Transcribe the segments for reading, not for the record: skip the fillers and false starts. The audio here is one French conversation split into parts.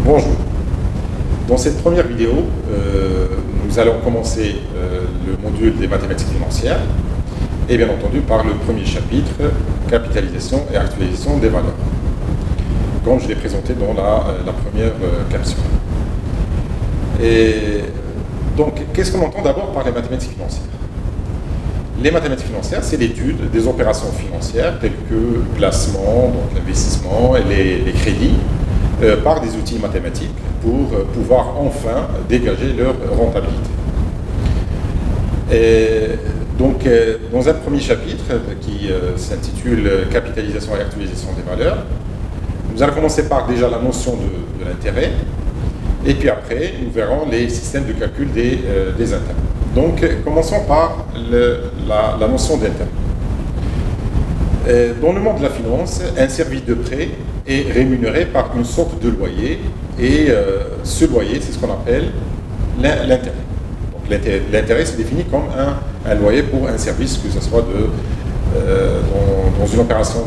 Bonjour. Dans cette première vidéo, nous allons commencer le module des mathématiques financières et bien entendu par le premier chapitre, capitalisation et actualisation des valeurs, comme je l'ai présenté dans la première capsule. Et donc, qu'est-ce qu'on entend d'abord par les mathématiques financières? Les mathématiques financières, c'est l'étude des opérations financières telles que le placement, donc l'investissement et les crédits par des outils mathématiques pour pouvoir enfin dégager leur rentabilité. Et donc, dans un premier chapitre qui s'intitule Capitalisation et actualisation des valeurs, nous allons commencer par déjà la notion de l'intérêt, et puis après, nous verrons les systèmes de calcul des intérêts. Donc, commençons par la notion d'intérêt. Dans le monde de la finance, un service de prêt est rémunéré par une sorte de loyer, et ce loyer, c'est ce qu'on appelle l'intérêt. L'intérêt se définit comme un loyer pour un service, que ce soit dans une opération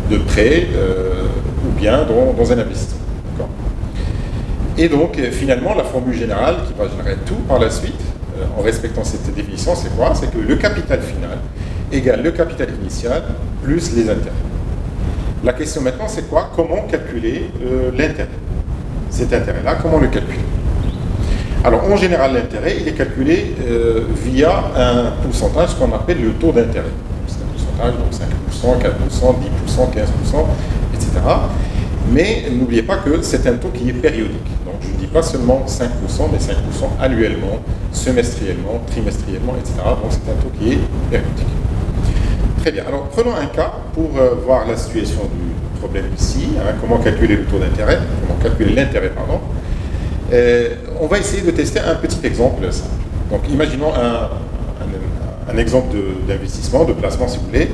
de prêt ou bien dans un investissement. Et donc, finalement, la formule générale qui va générer tout par la suite, en respectant cette définition, c'est quoi? C'est que le capital final égale le capital initial plus les intérêts. La question maintenant, c'est quoi? Comment calculer l'intérêt? Cet intérêt-là, comment le calculer? Alors, en général, l'intérêt, il est calculé via un pourcentage qu'on appelle le taux d'intérêt. C'est un pourcentage, donc 5%, 4%, 10%, 15%, etc. Mais n'oubliez pas que c'est un taux qui est périodique. Donc, je ne dis pas seulement 5%, mais 5% annuellement, semestriellement, trimestriellement, etc. Donc, c'est un taux qui est périodique. Très bien. Alors, prenons un cas pour voir la situation du problème ici. Comment calculer le taux d'intérêt, comment calculer l'intérêt, pardon. On va essayer de tester un petit exemple simple. Donc, imaginons un exemple d'investissement, de placement, si vous voulez.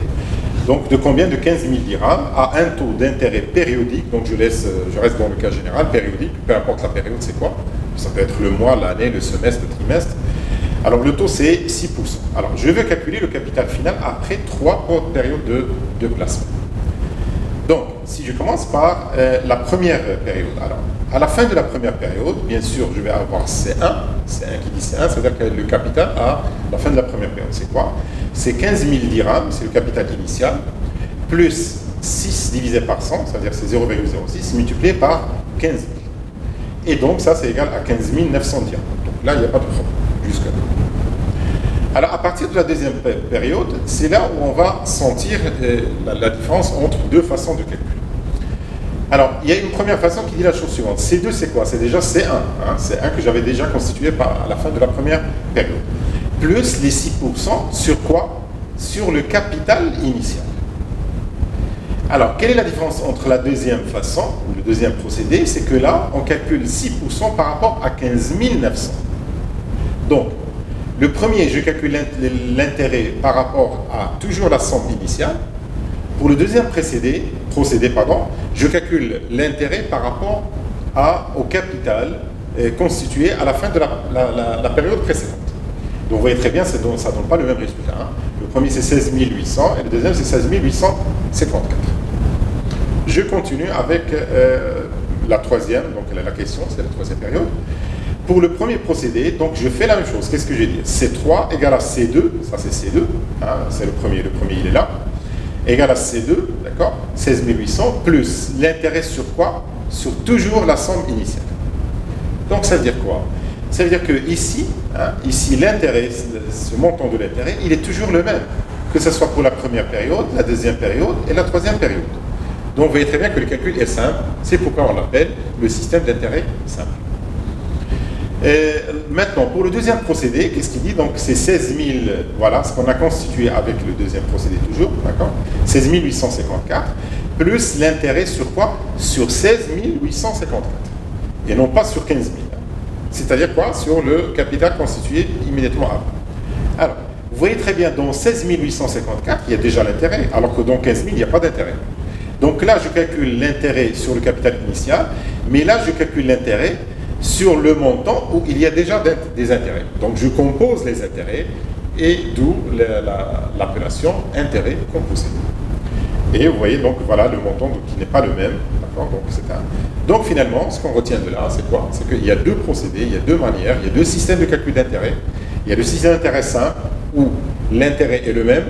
Donc, de combien? De 15 000 dirhams à un taux d'intérêt périodique. Donc, je reste dans le cas général, périodique, peu importe la période, c'est quoi? Ça peut être le mois, l'année, le semestre, le trimestre. Alors, le taux, c'est 6%. Alors, je vais calculer le capital final après 3 périodes de placement. Donc, si je commence par la première période, alors, à la fin de la première période, bien sûr, je vais avoir C1. C1 qui dit C1, c'est-à-dire que le capital à la fin de la première période, c'est quoi? C'est 15 000 dirhams, c'est le capital initial, plus 6 divisé par 100, c'est-à-dire c'est 0,06, multiplié par 15 000. Et donc, ça, c'est égal à 15 900 dirhams. Donc là, il n'y a pas de problème, jusque-là. Alors, à partir de la deuxième période, c'est là où on va sentir la différence entre deux façons de calculer. Alors, il y a une première façon qui dit la chose suivante. C2, c'est quoi? C'est déjà C1. C1 que j'avais déjà constitué à la fin de la première période. Plus les 6% sur quoi? Sur le capital initial. Alors, quelle est la différence entre la deuxième façon, ou le deuxième procédé? C'est que là, on calcule 6% par rapport à 15 900. Donc, le premier, je calcule l'intérêt par rapport à toujours la somme initiale. Pour le deuxième procédé, je calcule l'intérêt par rapport au capital constitué à la fin de la période précédente. Donc vous voyez très bien, ça ne donne pas le même résultat. Le premier c'est 16 800 et le deuxième c'est 16 854. Je continue avec la troisième, donc la question, c'est la troisième période. Pour le premier procédé, donc je fais la même chose. Qu'est-ce que j'ai dit? C3 égale à C2, ça c'est C2, c'est le premier il est là, égale à C2, d'accord, 16 800, plus l'intérêt sur quoi? Sur toujours la somme initiale. Donc ça veut dire quoi? Ça veut dire que ici l'intérêt, ce montant de l'intérêt, il est toujours le même, que ce soit pour la première période, la deuxième période et la troisième période. Donc vous voyez très bien que le calcul est simple, c'est pourquoi on l'appelle le système d'intérêt simple. Maintenant, pour le deuxième procédé, qu'est-ce qu'il dit? Donc, c'est 16 000, voilà, ce qu'on a constitué avec le deuxième procédé toujours, d'accord? 16 854, plus l'intérêt sur quoi? Sur 16 854, et non pas sur 15 000. C'est-à-dire quoi? Sur le capital constitué immédiatement avant. Alors, vous voyez très bien, dans 16 854, il y a déjà l'intérêt, alors que dans 15 000, il n'y a pas d'intérêt. Donc là, je calcule l'intérêt sur le capital initial, mais là, je calcule l'intérêt sur le montant où il y a déjà des intérêts. Donc je compose les intérêts et d'où l'appellation intérêt composé. Et vous voyez donc voilà le montant qui n'est pas le même, Donc finalement, ce qu'on retient de là, c'est quoi? C'est qu'il y a deux procédés, il y a deux manières, il y a deux systèmes de calcul d'intérêt. Il y a le système d'intérêt simple, où l'intérêt est le même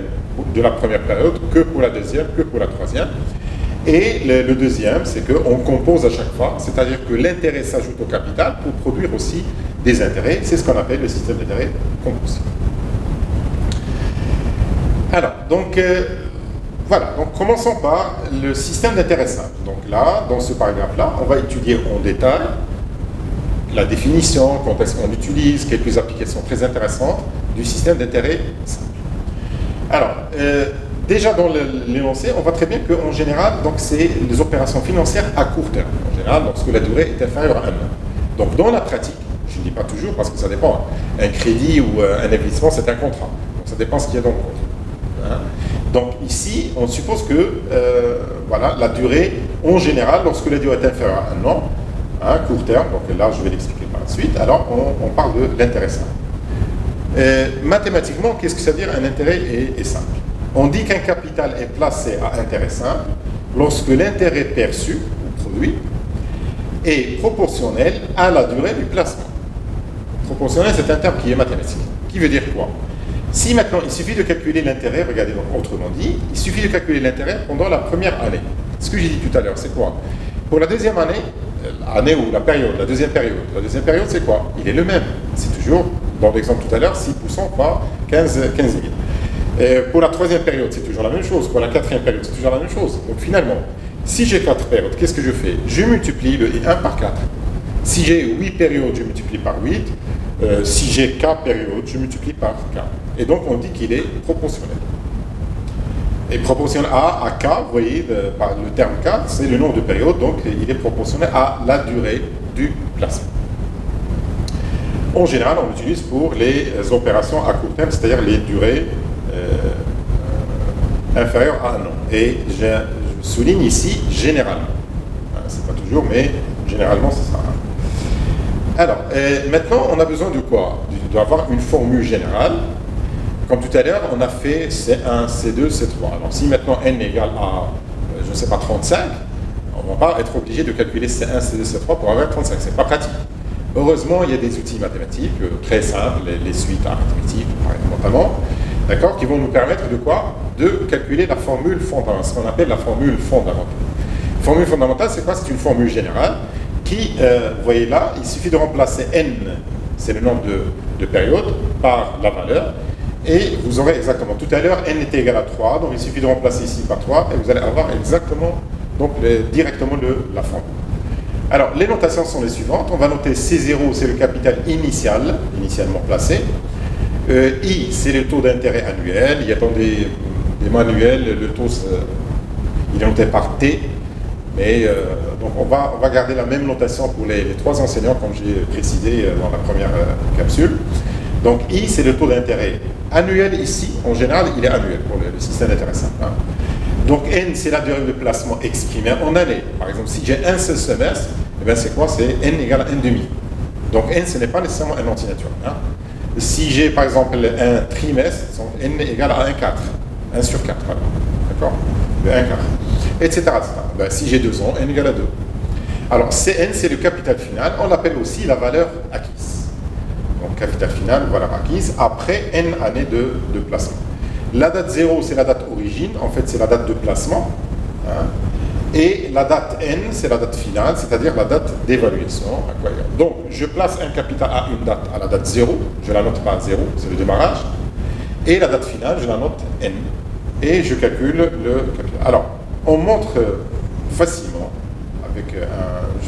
de la première période que pour la deuxième, que pour la troisième. Et le deuxième, c'est qu'on compose à chaque fois, c'est-à-dire que l'intérêt s'ajoute au capital pour produire aussi des intérêts. C'est ce qu'on appelle le système d'intérêt composé. Alors, donc, voilà. Donc, commençons par le système d'intérêt simple. Donc là, dans ce paragraphe-là, on va étudier en détail la définition, quand est-ce qu'on utilise, quelques applications très intéressantes du système d'intérêt simple. Alors, déjà dans l'énoncé, on voit très bien qu'en général, c'est les opérations financières à court terme. En général, lorsque la durée est inférieure à 1 an. Donc dans la pratique, je ne dis pas toujours parce que ça dépend. Un crédit ou un investissement, c'est un contrat. Donc ça dépend ce qu'il y a dans le contrat. Donc ici, on suppose que voilà, la durée, en général, lorsque la durée est inférieure à 1 an, court terme, donc là je vais l'expliquer par la suite, alors on parle de l'intérêt simple. Mathématiquement, qu'est-ce que ça veut dire un intérêt est simple? On dit qu'un capital est placé à intérêt simple lorsque l'intérêt perçu, ou produit, est proportionnel à la durée du placement. Proportionnel, c'est un terme qui est mathématique. Qui veut dire quoi? Si maintenant, il suffit de calculer l'intérêt, regardez donc autrement dit, il suffit de calculer l'intérêt pendant la première année. Ce que j'ai dit tout à l'heure, c'est quoi? Pour la deuxième année, année ou la période, la deuxième période c'est quoi? Il est le même. C'est toujours, dans l'exemple tout à l'heure, 6% par 15 000. Pour la troisième période, c'est toujours la même chose. Pour la quatrième période, c'est toujours la même chose. Donc finalement, si j'ai 4 périodes, qu'est-ce que je fais? Je multiplie le 1 par 4. Si j'ai 8 périodes, je multiplie par 8. Si j'ai 4 périodes, je multiplie par 4. Et donc on dit qu'il est proportionnel. Et proportionnel à K, vous voyez, par le terme K, c'est le nombre de périodes, donc il est proportionnel à la durée du placement. En général, on l'utilise pour les opérations à court terme, c'est-à-dire les durées inférieures à 1 an. Et je souligne ici généralement. C'est pas toujours, mais généralement c'est ça. Alors, maintenant, on a besoin de quoi? D'avoir une formule générale. Comme tout à l'heure, on a fait C1, C2, C3. Alors, si maintenant n égale à, je ne sais pas, 35, on ne va pas être obligé de calculer C1, C2, C3 pour avoir 35. Ce n'est pas pratique. Heureusement, il y a des outils mathématiques très simples, les suites arithmétiques, notamment, d'accord, qui vont nous permettre de quoi? De calculer la formule fondamentale, ce qu'on appelle la formule fondamentale. Formule fondamentale, c'est quoi? C'est une formule générale qui, vous voyez là, il suffit de remplacer n, c'est le nombre de périodes, par la valeur, et vous aurez exactement, tout à l'heure, n était égal à 3, donc il suffit de remplacer ici par 3, et vous allez avoir exactement, donc directement la formule. Alors, les notations sont les suivantes. On va noter C0, c'est le capital initial, initialement placé. I, c'est le taux d'intérêt annuel. Il y a dans des manuels, le taux, il est noté par T. Mais donc on va garder la même notation pour les 3 enseignants, comme j'ai précisé dans la première capsule. Donc I, c'est le taux d'intérêt annuel ici. En général, il est annuel pour le système d'intérêt simple. Donc N, c'est la durée de placement exprimée en année. Par exemple, si j'ai un seul semestre, eh bien c'est quoi? C'est N égale à N demi. Donc N, ce n'est pas nécessairement un entier naturel. Si j'ai par exemple un trimestre, donc N égale à 1 quart. 1 sur 4, voilà. D'accord? De 1 quart. Etc. Ben, si j'ai 2 ans, N égale à 2. Alors Cn, c'est le capital final. On l'appelle aussi la valeur acquise. Donc capital final, valeur acquise, après N années de placement. La date 0, c'est la date origine, en fait c'est la date de placement. Et la date N, c'est la date finale, c'est-à-dire la date d'évaluation. Donc je place un capital à une date, à la date 0, je la note pas à 0, c'est le démarrage. Et la date finale, je la note N. Et je calcule le capital. Alors, on montre facilement, avec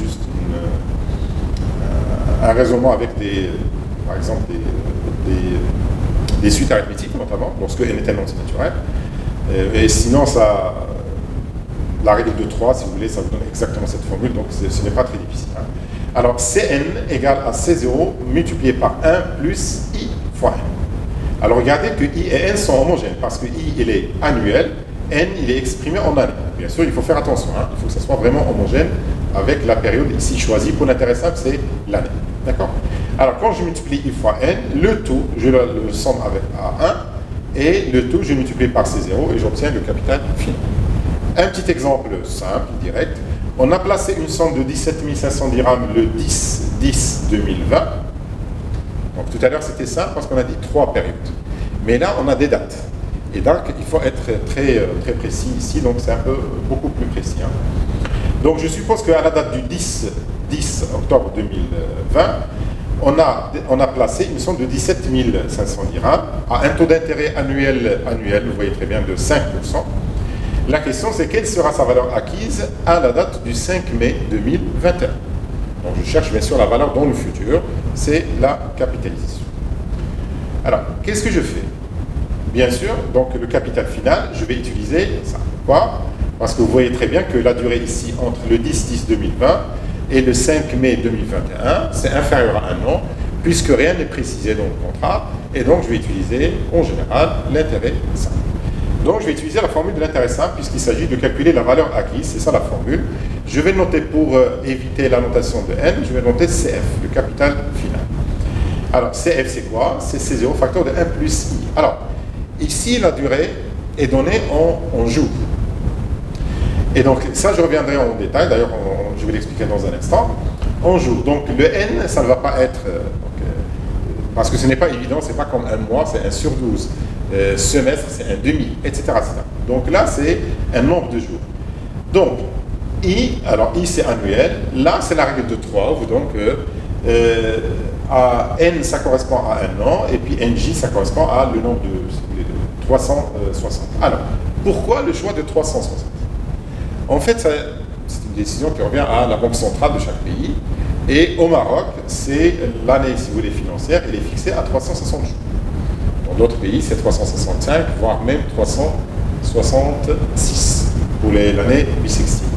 juste un raisonnement avec par exemple des suites arithmétiques notamment, lorsque n est un entier naturel. Et sinon, la règle de 3, si vous voulez, ça vous donne exactement cette formule, donc ce n'est pas très difficile. Alors, Cn égale à C0 multiplié par 1 plus I fois N. Alors, regardez que I et N sont homogènes, parce que I, il est annuel, N, il est exprimé en année. Bien sûr, il faut faire attention, il faut que ça soit vraiment homogène avec la période ici choisie. Pour l'intérêt simple, c'est l'année. D'accord? Alors, quand je multiplie I fois N, le tout, je le somme à 1, et le tout, je multiplie par C0, et j'obtiens le capital final. Un petit exemple simple, direct. On a placé une somme de 17 500 dirhams le 10-10-2020. Donc tout à l'heure c'était simple parce qu'on a dit 3 périodes. Mais là on a des dates. Et donc il faut être très précis ici, donc c'est un peu beaucoup plus précis. Hein. Donc je suppose qu'à la date du 10 octobre 2020, on a placé une somme de 17 500 dirhams à un taux d'intérêt annuel, vous voyez très bien, de 5%. La question c'est quelle sera sa valeur acquise à la date du 5 mai 2021. Donc je cherche bien sûr la valeur dans le futur, c'est la capitalisation. Alors, qu'est-ce que je fais? Bien sûr, donc le capital final, je vais utiliser ça. Pourquoi? Parce que vous voyez très bien que la durée ici, entre le 10-10-2020 et le 5 mai 2021, c'est inférieur à un an, puisque rien n'est précisé dans le contrat, et donc je vais utiliser, en général, l'intérêt simple. Donc je vais utiliser la formule de l'intérêt simple, puisqu'il s'agit de calculer la valeur acquise, c'est ça la formule. Je vais noter, pour éviter la notation de n, je vais noter CF, le capital final. Alors, CF, c'est quoi? C'est C0 facteur de 1 plus I. Alors, ici, la durée est donnée en jours. Et donc, ça, je reviendrai en détail. D'ailleurs, je vais l'expliquer dans un instant. En jours. Donc, le N, ça ne va pas être... parce que ce n'est pas évident, c'est pas comme un mois, c'est 1 sur 12. Semestre, c'est un demi, etc., etc. Donc là, c'est un nombre de jours. Donc, I, alors I, c'est annuel. Là, c'est la règle de 3. Donc, à N, ça correspond à un an, et puis NJ, ça correspond à le nombre de 360. Alors, pourquoi le choix de 360? En fait, c'est une décision qui revient à la banque centrale de chaque pays, et au Maroc, c'est l'année, si vous voulez, financière, elle est fixée à 360 jours. Dans d'autres pays, c'est 365, voire même 366 pour l'année bissextile.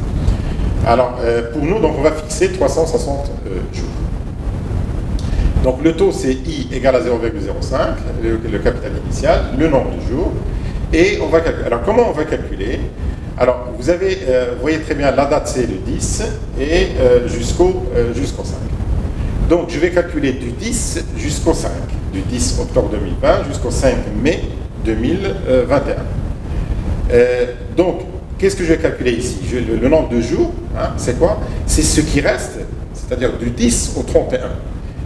Alors, pour nous, donc, on va fixer 360 jours. Donc le taux c'est I égale à 0,05, le capital initial, le nombre de jours, et on va calculer. Alors comment on va calculer? Alors vous voyez très bien, la date c'est le 10 et jusqu'au 5. Donc je vais calculer du 10 jusqu'au 5, du 10 octobre 2020 jusqu'au 5 mai 2021. Donc qu'est-ce que je vais calculer ici? Le nombre de jours, hein, c'est quoi? C'est ce qui reste, c'est-à-dire du 10 au 31.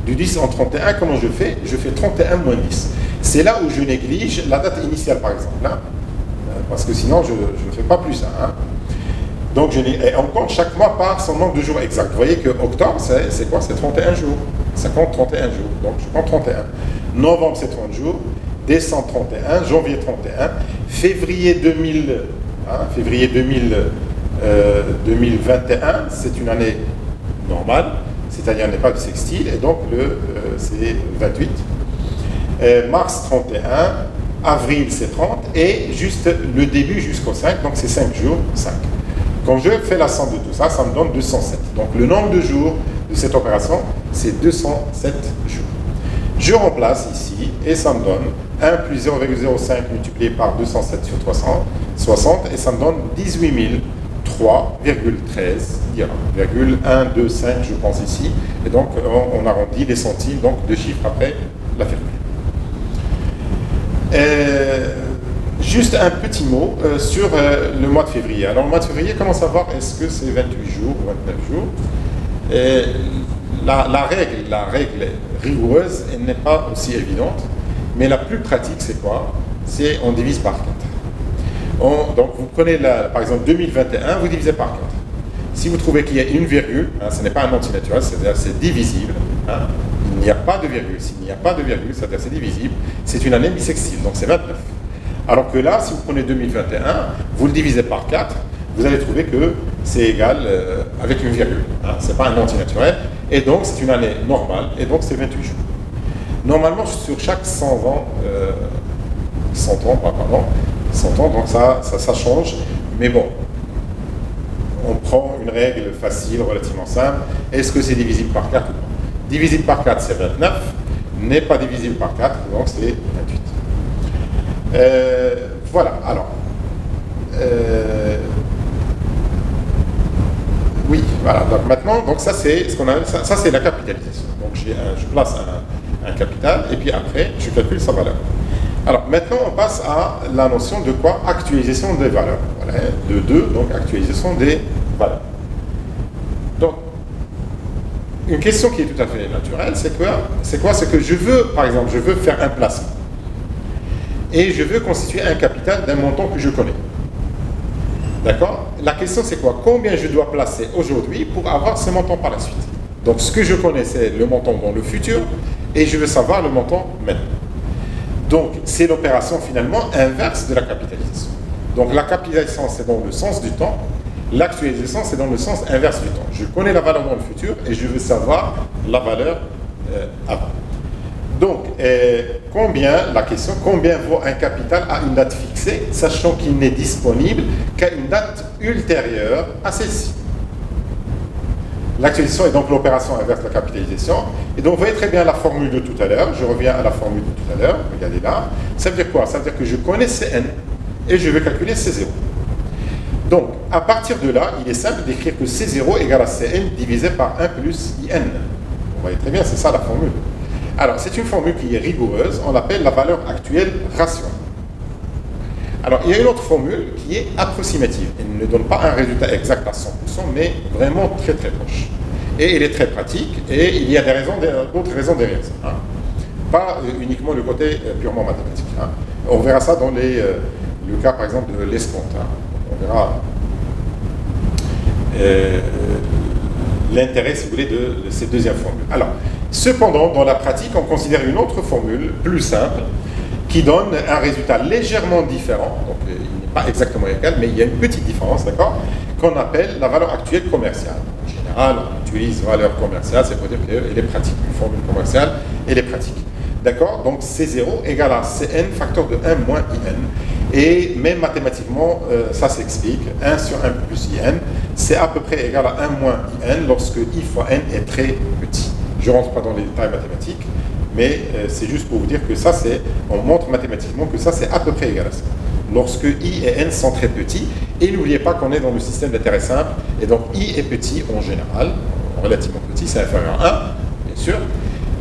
Du 10 en 31, comment je fais? Je fais 31 moins 10. C'est là où je néglige la date initiale, par exemple. Hein, parce que sinon, je ne fais pas plus ça. Hein. Donc, on compte chaque mois par son nombre de jours exact. Vous voyez que octobre, c'est quoi? C'est 31 jours. Ça compte 31 jours. Donc, je compte 31. Novembre, c'est 30 jours. Décembre, 31. Janvier, 31. Février 2021, c'est une année normale. C'est-à-dire n'est pas de sextile, et donc c'est 28. Mars 31, avril c'est 30, et juste le début jusqu'au 5, donc c'est 5 jours, 5. Quand je fais la somme de tout ça, ça me donne 207. Donc le nombre de jours de cette opération, c'est 207 jours. Je remplace ici, et ça me donne 1 plus 0,05 multiplié par 207 sur 360, et ça me donne 18 3,13 dirhams, 125 je pense ici, et donc on arrondit les centimes, donc 2 chiffres après la virgule. Juste un petit mot sur le mois de février. Alors le mois de février, comment savoir est-ce que c'est 28 jours ou 29 jours? La règle rigoureuse, elle n'est pas aussi évidente, mais la plus pratique c'est quoi? C'est on divise par 4. Donc vous prenez par exemple 2021, vous divisez par 4. Si vous trouvez qu'il y a une virgule, hein, ce n'est pas un antinaturel, c'est-à-dire c'est divisible, hein, il n'y a pas de virgule. S'il n'y a pas de virgule, c'est-à-dire c'est divisible, c'est une année bissextile, donc c'est 29. Alors que là, si vous prenez 2021, vous le divisez par 4, vous allez trouver que c'est égal avec une virgule. Hein, ce n'est pas un antinaturel, et donc c'est une année normale, et donc c'est 28 jours. Normalement, sur chaque 100 ans, 100 ans, donc ça change, mais bon, on prend une règle facile, relativement simple. Est-ce que c'est divisible par 4 ou pas? Divisible par 4, c'est 29, n'est pas divisible par 4, donc c'est 28. Voilà, alors, oui, voilà, donc maintenant, donc ça c'est ce qu'on a, ça c'est la capitalisation. Donc je place un capital, et puis après, je calcule sa valeur. Alors maintenant, on passe à la notion de quoi? Actualisation des valeurs. Voilà, de 2, donc actualisation des valeurs. une question qui est tout à fait naturelle, c'est quoi? C'est que je veux, par exemple, je veux faire un placement. Et je veux constituer un capital d'un montant que je connais. D'accord? La question, c'est quoi? Combien je dois placer aujourd'hui pour avoir ce montant par la suite? Donc, ce que je connais, c'est le montant dans le futur, et je veux savoir le montant maintenant. Donc, c'est l'opération finalement inverse de la capitalisation. Donc, la capitalisation, c'est dans le sens du temps. L'actualisation, c'est dans le sens inverse du temps. Je connais la valeur dans le futur et je veux savoir la valeur avant. Donc, la question, combien vaut un capital à une date fixée, sachant qu'il n'est disponible qu'à une date ultérieure à celle-ci? L'actualisation est donc l'opération inverse de la capitalisation. Et donc, vous voyez très bien la formule de tout à l'heure. Je reviens à la formule de tout à l'heure. Regardez là. Ça veut dire quoi? Ça veut dire que je connais Cn et je vais calculer C0. Donc, à partir de là, il est simple d'écrire que C0 égale à Cn divisé par 1 plus In. Vous voyez très bien, c'est ça la formule. Alors, c'est une formule qui est rigoureuse. On l'appelle la valeur actuelle rationnelle. Alors, il y a une autre formule qui est approximative. Elle ne donne pas un résultat exact à 100%, mais vraiment très très proche. Et elle est très pratique, et il y a d'autres raisons derrière ça. Hein. Pas uniquement le côté purement mathématique. Hein. On verra ça dans le cas, par exemple, de l'escompte. Hein. On verra l'intérêt, si vous voulez, de cette deuxième formule. Alors, cependant, dans la pratique, on considère une autre formule plus simple, qui donne un résultat légèrement différent, donc il n'est pas exactement égal, mais il y a une petite différence, d'accord, qu'on appelle la valeur actuelle commerciale. En général, on utilise valeur commerciale, c'est pour dire qu'elle est pratique. Une formule commerciale, elle est pratique. D'accord? Donc C0 égale à Cn facteur de 1 moins In. Et même mathématiquement, ça s'explique. 1 sur 1 plus In, c'est à peu près égal à 1 moins In lorsque I fois N est très petit. Je ne rentre pas dans les détails mathématiques, mais c'est juste pour vous dire que ça, on montre mathématiquement que ça, c'est à peu près égal à ça. Lorsque I et N sont très petits, et n'oubliez pas qu'on est dans le système d'intérêt simple, et donc I est petit en général, relativement petit, c'est inférieur à 1, bien sûr,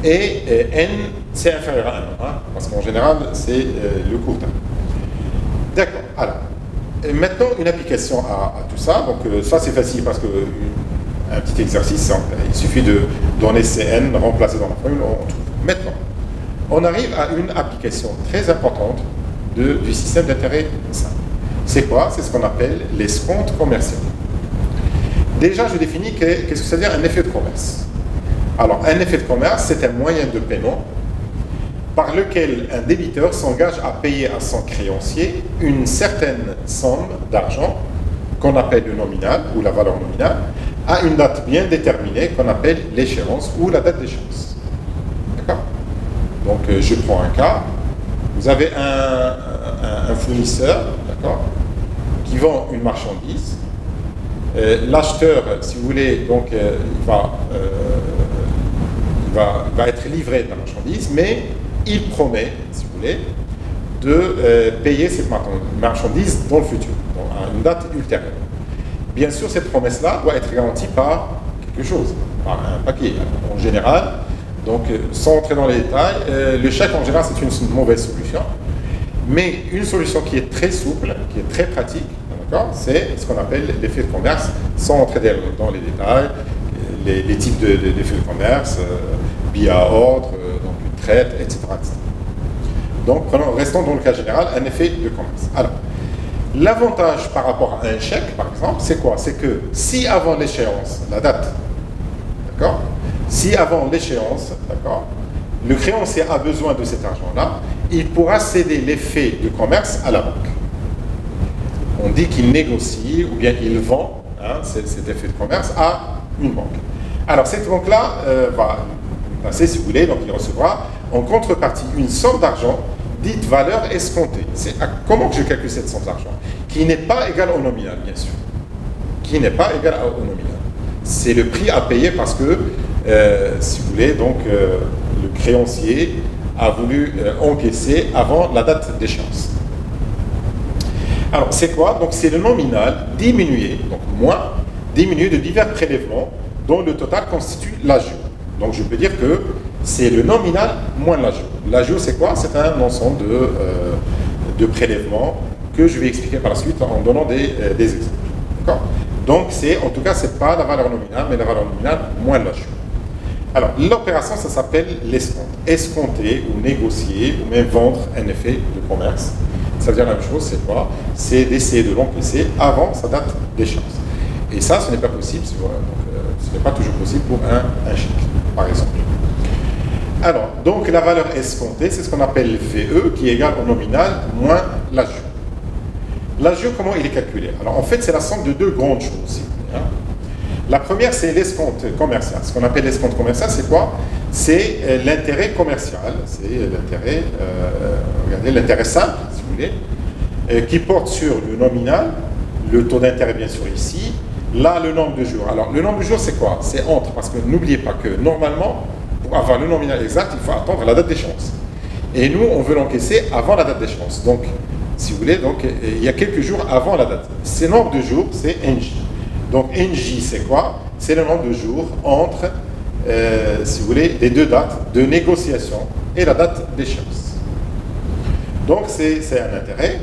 et N, c'est inférieur à 1, hein, parce qu'en général, c'est le court terme. D'accord, alors, maintenant, une application à tout ça, donc ça, c'est facile, parce que un petit exercice, il suffit de donner Cn, remplacer dans la formule, on trouve. Maintenant, on arrive à une application très importante du système d'intérêt simple. C'est quoi? C'est ce qu'on appelle l'escompte commercial. Déjà, je définis qu'est-ce que ça veut dire un effet de commerce. Alors, un effet de commerce, c'est un moyen de paiement par lequel un débiteur s'engage à payer à son créancier une certaine somme d'argent qu'on appelle le nominal ou la valeur nominale à une date bien déterminée qu'on appelle l'échéance ou la date d'échéance. D'accord? Donc, je prends un cas. Vous avez un fournisseur, d'accord, qui vend une marchandise. L'acheteur, si vous voulez, donc, il va être livré de la marchandise, mais il promet, si vous voulez, de payer cette marchandise dans le futur, à une date ultérieure. Bien sûr, cette promesse-là doit être garantie par quelque chose, par un papier, en général. Donc, sans entrer dans les détails, le chèque, en général, c'est une mauvaise solution. Mais une solution qui est très souple, qui est très pratique, c'est ce qu'on appelle l'effet de commerce, sans entrer dans les détails, les types d'effets de commerce, billet à ordre, donc une traite, etc., etc. Donc, restons dans le cas général, un effet de commerce. Alors, l'avantage par rapport à un chèque, par exemple, c'est quoi? C'est que si avant l'échéance, la date, d'accord? Si avant l'échéance, d'accord, le créancier a besoin de cet argent-là, il pourra céder l'effet de commerce à la banque. On dit qu'il négocie ou bien il vend cet effet de commerce à une banque. Alors cette banque-là va passer, si vous voulez, donc il recevra en contrepartie une somme d'argent dite valeur escomptée. Comment que je calcule cette somme d'argent? Qui n'est pas égale au nominal, bien sûr. Qui n'est pas égale au nominal. C'est le prix à payer parce que, si vous voulez, donc le créancier a voulu encaisser avant la date d'échéance. Alors, c'est quoi? Donc, c'est le nominal diminué, donc moins, diminué de divers prélèvements dont le total constitue l'ajout. Donc, je peux dire que c'est le nominal moins l'ajout. L'ajout, c'est quoi? C'est un ensemble de prélèvements que je vais expliquer par la suite en donnant des exemples. D'accord? Donc, en tout cas, ce n'est pas la valeur nominale, mais la valeur nominale moins l'ajout. Alors, l'opération, ça s'appelle l'escompte. Escompter ou négocier ou même vendre un effet de commerce. Ça veut dire la même chose, c'est quoi? C'est d'essayer de l'encaisser avant sa date d'échéance. Et ça, ce n'est pas possible, ce n'est pas toujours possible pour un chèque, par exemple. Alors, donc la valeur escomptée, c'est ce qu'on appelle VE, qui est égal au nominal moins l'agio. L'agio, comment il est calculé? Alors, en fait, c'est la somme de deux grandes choses. La première, c'est l'escompte commercial. Ce qu'on appelle l'escompte commercial, c'est quoi? C'est l'intérêt commercial, c'est l'intérêt, regardez, l'intérêt simple, si vous voulez, qui porte sur le nominal, le taux d'intérêt bien sûr ici, là le nombre de jours. Alors le nombre de jours c'est quoi? C'est entre, parce que n'oubliez pas que normalement, pour avoir le nominal exact, il faut attendre la date d'échéance. Et nous, on veut l'encaisser avant la date d'échéance. Donc, si vous voulez, donc, il y a quelques jours avant la date. Ce nombre de jours, c'est NJ. Donc NJ, c'est quoi? C'est le nombre de jours entre, si vous voulez, les deux dates de négociation et la date d'échéance. Donc c'est un intérêt.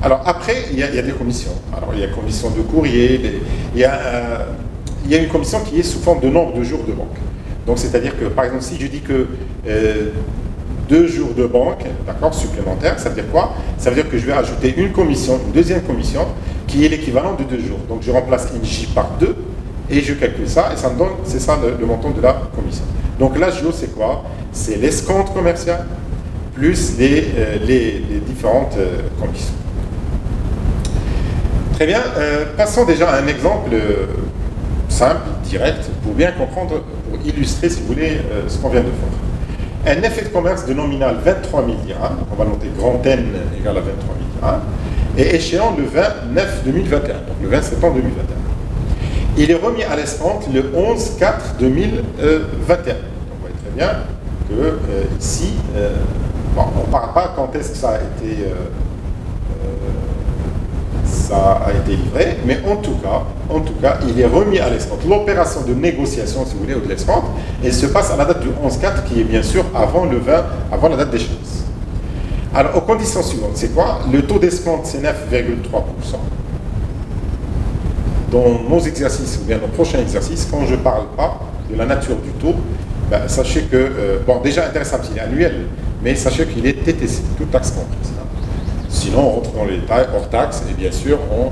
Alors après, il y a des commissions. Alors il y a commission de courrier, il y a une commission qui est sous forme de nombre de jours de banque. Donc c'est-à-dire que, par exemple, si je dis que 2 jours de banque, d'accord, supplémentaires, ça veut dire quoi? Ça veut dire que je vais ajouter une commission, une deuxième commission, qui est l'équivalent de 2 jours. Donc je remplace NJ par 2 et je calcule ça et ça me donne, c'est ça le montant de la commission. Donc l'agio c'est quoi? C'est l'escompte commercial plus les différentes commissions. Très bien, passons déjà à un exemple simple, direct, pour bien comprendre, pour illustrer si vous voulez ce qu'on vient de faire. Un effet de commerce de nominal 23 000 dirhams, donc on va noter grand N égale à 23 000 dirhams, et échéant le 29 2021, donc le 20 septembre 2021. Il est remis à l'escompte le 11/4/2021. Donc on voit très bien que ici, bon, on ne parle pas quand est-ce que ça a été livré, mais en tout cas, il est remis à l'escompte. L'opération de négociation, si vous voulez, ou de l'escompte, elle se passe à la date du 11/4, qui est bien sûr avant le 20, avant la date d'échéance. Alors, aux conditions suivantes, c'est quoi? Le taux d'escompte, c'est 9,3%. Dans nos exercices, ou bien nos prochains exercices, quand je ne parle pas de la nature du taux, ben, sachez que, bon, déjà intéressant, il est annuel, mais sachez qu'il est TTC, toute taxe comprise. Sinon, on rentre dans les détails hors taxe, et bien sûr, on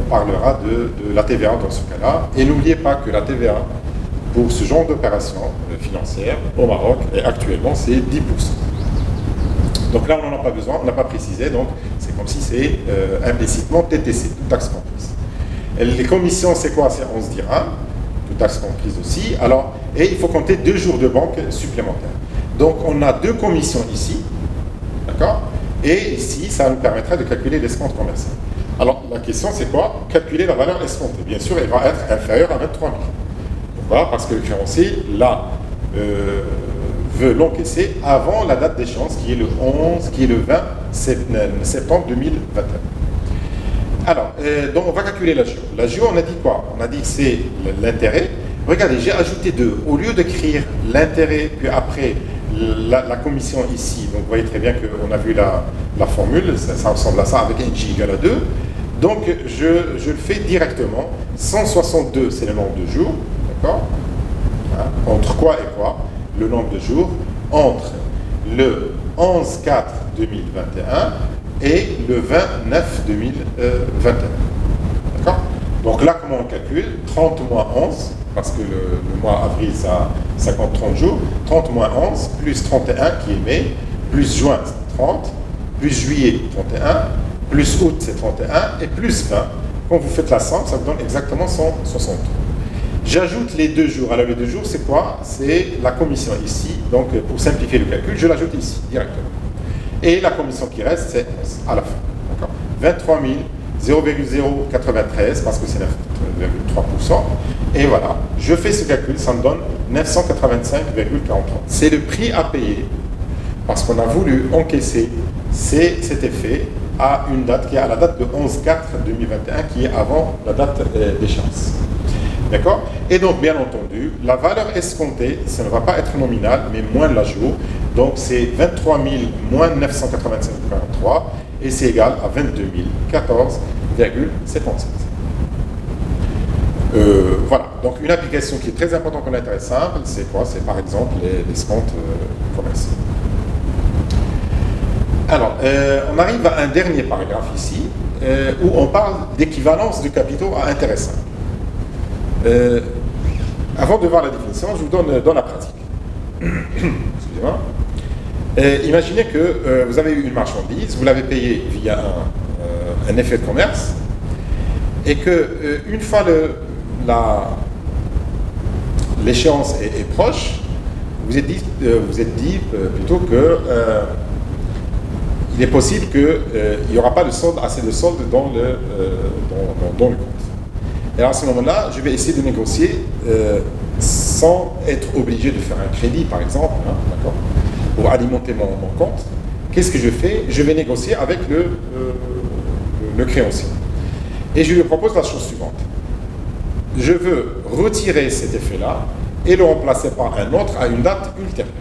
parlera de la TVA dans ce cas-là. Et n'oubliez pas que la TVA, pour ce genre d'opération financière au Maroc, actuellement, c'est 10%. Donc là, on n'en a pas besoin, on n'a pas précisé, donc c'est comme si c'est implicitement TTC, toute taxe comprise. Et les commissions, c'est quoi? C'est 11 dirhams, toute taxe comprise aussi. Alors, et il faut compter 2 jours de banque supplémentaires. Donc, on a 2 commissions ici, d'accord? Et ici, ça nous permettra de calculer l'escompte commercial. Alors, la question, c'est quoi? Calculer la valeur escomptée. Bien sûr, elle va être inférieure à 23 000. Pourquoi? Parce que le créancier, là, veut l'encaisser avant la date d'échéance, qui est le 11, qui est le 20 septembre 2021. Alors, donc on va calculer l'agio. L'agio, on a dit quoi? On a dit que c'est l'intérêt. Regardez, j'ai ajouté 2. Au lieu d'écrire l'intérêt, puis après la commission ici, donc vous voyez très bien qu'on a vu la formule, ça ressemble à ça avec NJ égale à 2. Donc je le fais directement. 162, c'est le nombre de jours, d'accord? Entre quoi et quoi? Le nombre de jours entre le 11/4/2021 et le 29/2021. D'accord? Donc là, comment on calcule? 30 moins 11, parce que le mois avril, ça compte 30 jours. 30 moins 11, plus 31 qui est mai, plus juin, c'est 30, plus juillet, 31, plus août, c'est 31, et plus 20. Quand vous faites la somme, ça vous donne exactement 163. J'ajoute les 2 jours. Alors les 2 jours, c'est quoi? C'est la commission ici. Donc pour simplifier le calcul, je l'ajoute ici, directement. Et la commission qui reste, c'est 11 à la fin. D'accord? 23 000, 0,093, parce que c'est 9,3%. Et voilà, je fais ce calcul, ça me donne 985,43. C'est le prix à payer, parce qu'on a voulu encaisser cet effet à une date qui est à la date de 11/4/2021, qui est avant la date d'échéance. D'accord? Et donc, bien entendu, la valeur escomptée, ça ne va pas être nominale, mais moins l'agio. Donc, c'est 23 000 moins 985,43 et c'est égal à 22 014,77. Voilà, donc une application qui est très importante pour l'intérêt simple, c'est quoi? C'est par exemple les escomptes commerciaux. Alors, on arrive à un dernier paragraphe ici, où on parle d'équivalence de capitaux à intérêt simple. Avant de voir la définition, je vous donne dans la pratique. Excusez-moi. Imaginez que vous avez eu une marchandise, vous l'avez payée via un effet de commerce, et que une fois l'échéance est proche, vous êtes dit plutôt que il est possible qu'il n'y aura pas assez de solde dans le compte. Et alors à ce moment-là, je vais essayer de négocier sans être obligé de faire un crédit, par exemple, hein, d'accord, pour alimenter mon compte. Qu'est-ce que je fais? Je vais négocier avec le créancier. Et je lui propose la chose suivante. Je veux retirer cet effet-là et le remplacer par un autre à une date ultérieure.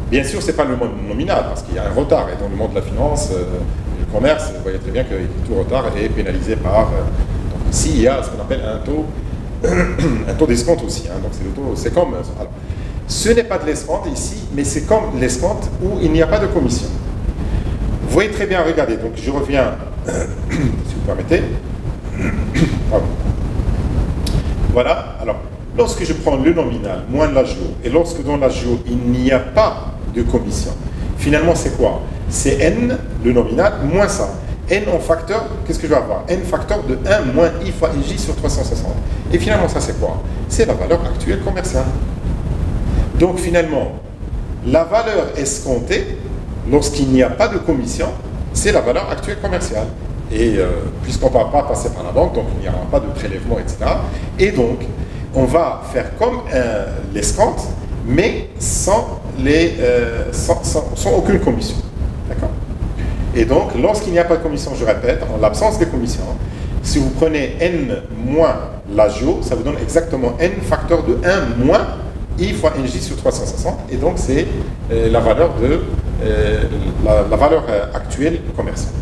Bien sûr, ce n'est pas le mode nominal, parce qu'il y a un retard. Et dans le monde de la finance, le commerce, vous voyez très bien que tout retard est pénalisé par... donc ici, il y a ce qu'on appelle un taux d'escompte aussi. Hein, donc c'est comme... Alors, ce n'est pas de l'escompte ici, mais c'est comme l'escompte où il n'y a pas de commission. Vous voyez très bien, regardez, donc je reviens, si vous permettez. Voilà, alors, lorsque je prends le nominal moins l'agio, et lorsque dans l'agio il n'y a pas de commission, finalement c'est quoi? C'est n, le nominal, moins ça. N en facteur, qu'est-ce que je vais avoir? N facteur de 1 moins i fois ij sur 360. Et finalement ça c'est quoi? C'est la valeur actuelle commerciale. Donc finalement, la valeur escomptée, lorsqu'il n'y a pas de commission, c'est la valeur actuelle commerciale. Et puisqu'on ne va pas passer par la banque, donc il n'y aura pas de prélèvement, etc. Et donc, on va faire comme l'escompte, mais sans aucune commission. D'accord? Et donc, lorsqu'il n'y a pas de commission, je répète, en l'absence de commission, si vous prenez n moins l'agio, ça vous donne exactement n facteur de 1 moins i fois nj sur 360, et donc c'est la valeur la valeur actuelle commerciale.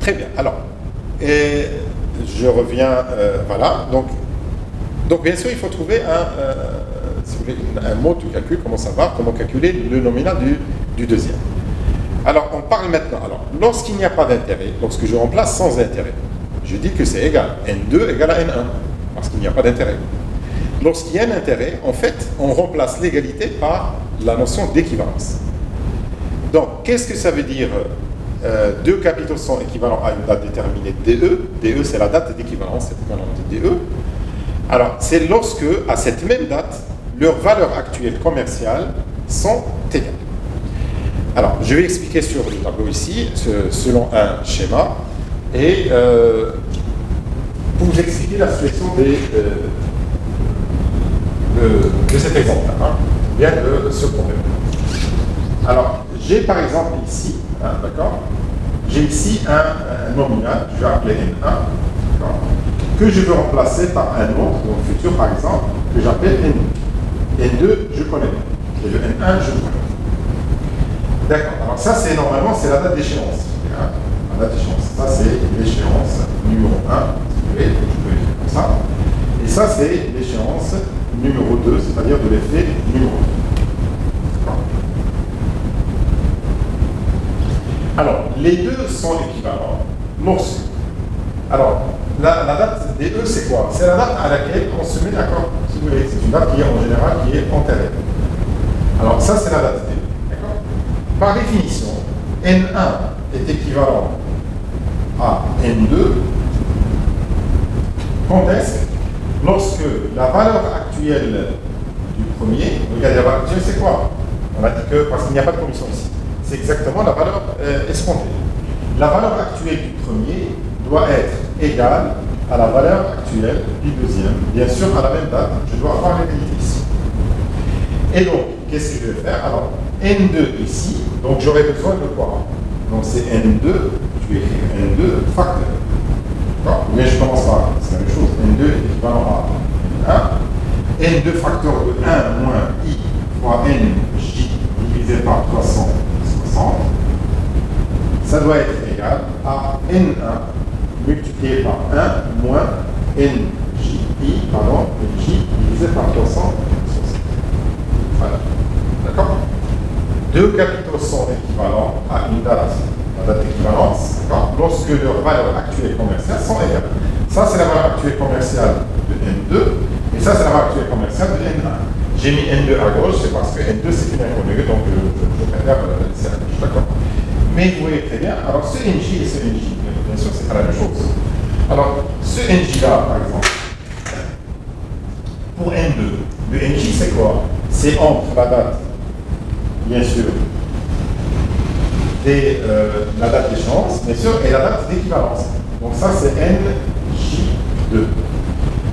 Très bien, alors, je reviens, voilà, donc bien sûr il faut trouver si vous voulez, un mode de calcul, comment calculer le nominal du deuxième. Alors on parle maintenant, alors lorsqu'il n'y a pas d'intérêt, lorsque je remplace sans intérêt, je dis que c'est égal, N2 égale à N1, parce qu'il n'y a pas d'intérêt. Lorsqu'il y a un intérêt, en fait, on remplace l'égalité par la notion d'équivalence. Donc, qu'est-ce que ça veut dire? Deux capitaux sont équivalents à une date déterminée DE. DE, c'est la date d'équivalence, c'est équivalent de DE. Alors, c'est lorsque, à cette même date, leurs valeurs actuelles commerciales sont égales. Alors, je vais expliquer sur le tableau ici, selon un schéma, et pour vous expliquer la situation de cet exemple, hein, bien de ce problème. Alors, j'ai par exemple ici, hein, d'accord, j'ai ici un nominal, je vais appeler N1, que je veux remplacer par un autre, dans le futur par exemple, que j'appelle N2. N2, je connais. Et le N1, je connais. D'accord, alors ça c'est normalement, c'est la date d'échéance. Hein, la date d'échéance, ça c'est l'échéance numéro 1, si vous voulez, je peux écrire comme ça. Et ça c'est l'échéance numéro 2, c'est-à-dire de l'effet numéro 2. Alors, les deux sont équivalents lorsque. Alors, la date des E, c'est quoi? C'est la date à laquelle on se met d'accord, si vous voulez. C'est une date qui est en général qui est antérieure. Alors, ça, c'est la date des E. D'accord? Par définition, N1 est équivalent à N2 quand est-ce? Lorsque la valeur actuelle du premier, regardez, la valeur actuelle, c'est quoi? On a dit que, parce qu'il n'y a pas de commission ici, c'est exactement la valeur escomptée. La valeur actuelle du premier doit être égale à la valeur actuelle du deuxième. Bien sûr, à la même date, je dois avoir l'égalité ici. Et donc, qu'est-ce que je vais faire? Alors, N2 ici, donc j'aurai besoin de quoi? Donc c'est N2, je vais écrire N2 facteur. Mais je commence par, c'est la même chose, N2 est équivalent à N1. N2 facteur de 1 moins I fois NJ divisé par 360, ça doit être égal à N1 multiplié par 1 moins NJ divisé par 360. Voilà. D'accord? Deux capitaux sont équivalents à une date, la date d'équivalence, lorsque leurs valeurs actuelles commerciales sont égales. Ça, c'est la valeur actuelle commerciale de N2, et ça, c'est la valeur actuelle commerciale de N1. J'ai mis N2 à gauche, c'est parce que N2, c'est une inconnue, donc je préfère laisser à gauche. D'accord? Mais vous voyez très bien, alors ce NJ et ce NJ, bien sûr, c'est pas la même chose. Alors, ce NJ-là, par exemple, pour N2, le NJ, c'est quoi? C'est entre la date, bien sûr, la date d'échéance, bien sûr, et la date d'équivalence. Donc ça, c'est NJ2.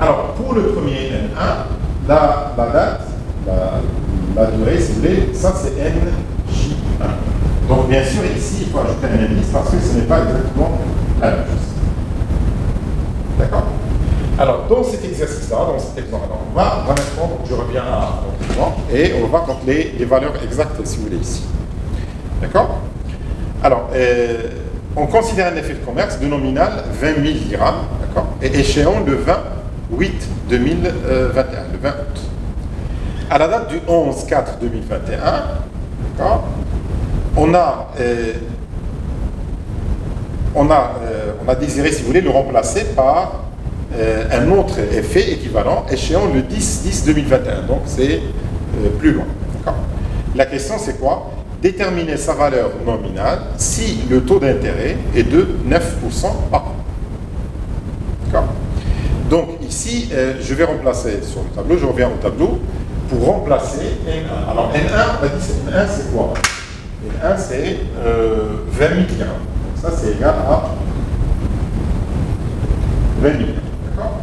Alors, pour le premier N1, la date, la durée, si vous voulez, ça, c'est NJ1. Donc, bien sûr, ici, il faut ajouter un indice parce que ce n'est pas exactement la même chose. D'accord? Alors, dans cet exercice-là, dans cet exemple, on va maintenant, donc je reviens à notre exemple, et on va voir donc les valeurs exactes, si vous voulez, ici. D'accord? Alors, on considère un effet de commerce de nominal 20 000 dirhams, d'accord? Et échéant le 20 2021, le 20 août. À la date du 11/4/2021, d'accord? On a désiré, si vous voulez, le remplacer par un autre effet équivalent échéant le 10/10/2021. Donc, c'est plus loin. La question, c'est quoi? Déterminer sa valeur nominale si le taux d'intérêt est de 9% par an. D'accord? Donc, ici, je vais remplacer sur le tableau, je reviens au tableau, pour remplacer N1. Alors, N1, on a dit N1, c'est quoi? N1, c'est 20 000 dirhams. Donc, ça, c'est égal à 20 000. D'accord?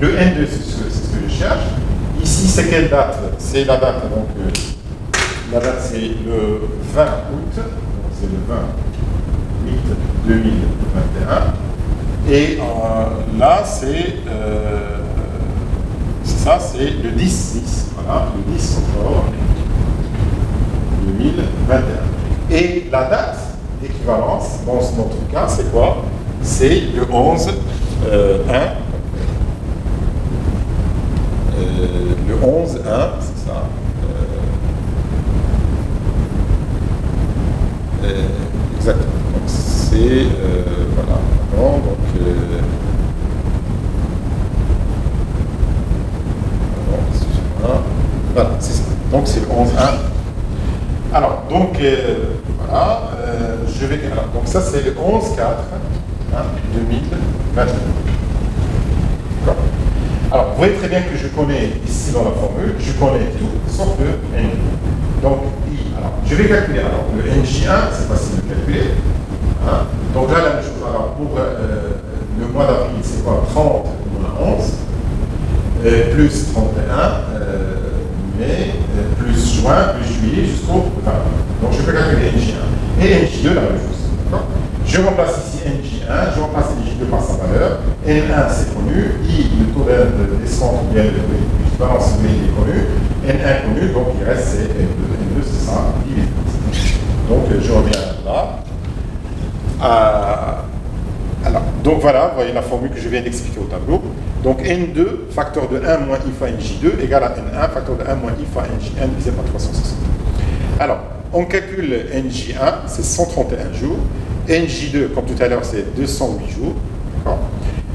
Le N2, c'est ce que je cherche. Ici, c'est quelle date? C'est la date, donc, la date, c'est le 20 août. Donc, c'est le 20/8/2021. Et là, c'est ça, c'est le 10/10. Voilà, le 10 octobre 2021. Et la date d'équivalence, dans notre cas, c'est quoi? C'est le 11/1. Le 11/1, c'est ça. Exactement. Donc, c'est. Voilà. Donc. Voilà, c'est ça. Donc, c'est le 11/1. Alors, donc, voilà. Je vais. Alors, donc, ça, c'est le 11/4/2021. D'accord. Alors, vous voyez très bien que je connais ici dans la formule, je connais tout sauf le N. Donc, alors, je vais calculer. Alors, le NJ1, c'est facile de calculer. Hein? Donc là, la même chose. Alors, pour le mois d'avril, c'est quoi? 30 moins 11, plus 31, mai, plus juin, plus juillet, jusqu'au 20. Donc, je peux calculer NJ1. Et NJ2, la même chose. Je remplace ici NJ1, je remplace NJ2 par sa valeur. N1, c'est connu. I, le taux de descente ou bien de balance, il est connu. N1 connu, donc il reste c'est N2. N2, c'est ça, divisé. Donc, je reviens là. Alors, donc voilà, vous voyez la formule que je viens d'expliquer au tableau. Donc, N2, facteur de 1 moins I fois NJ2, égale à N1, facteur de 1 moins I fois NJ1 divisé par 360. Alors, on calcule NJ1, c'est 131 jours. NJ2, comme tout à l'heure, c'est 208 jours.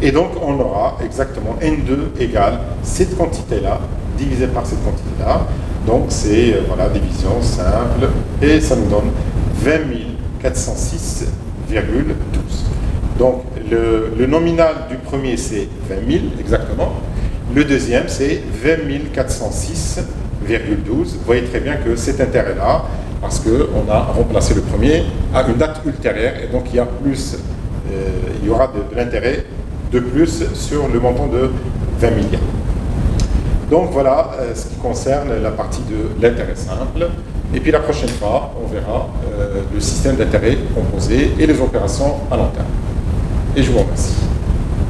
Et donc, on aura exactement N2 égale cette quantité-là, divisé par cette quantité-là. Donc, c'est, voilà, division simple. Et ça nous donne 20 406,12. Donc, le nominal du premier, c'est 20 000, exactement. Le deuxième, c'est 20 406,12. Vous voyez très bien que cet intérêt-là, parce qu'on a remplacé le premier à une date ultérieure, et donc il y aura de l'intérêt de plus sur le montant de 20 milliards. Donc voilà ce qui concerne la partie de l'intérêt simple. Et puis la prochaine fois, on verra le système d'intérêt composé et les opérations à long terme. Et je vous remercie.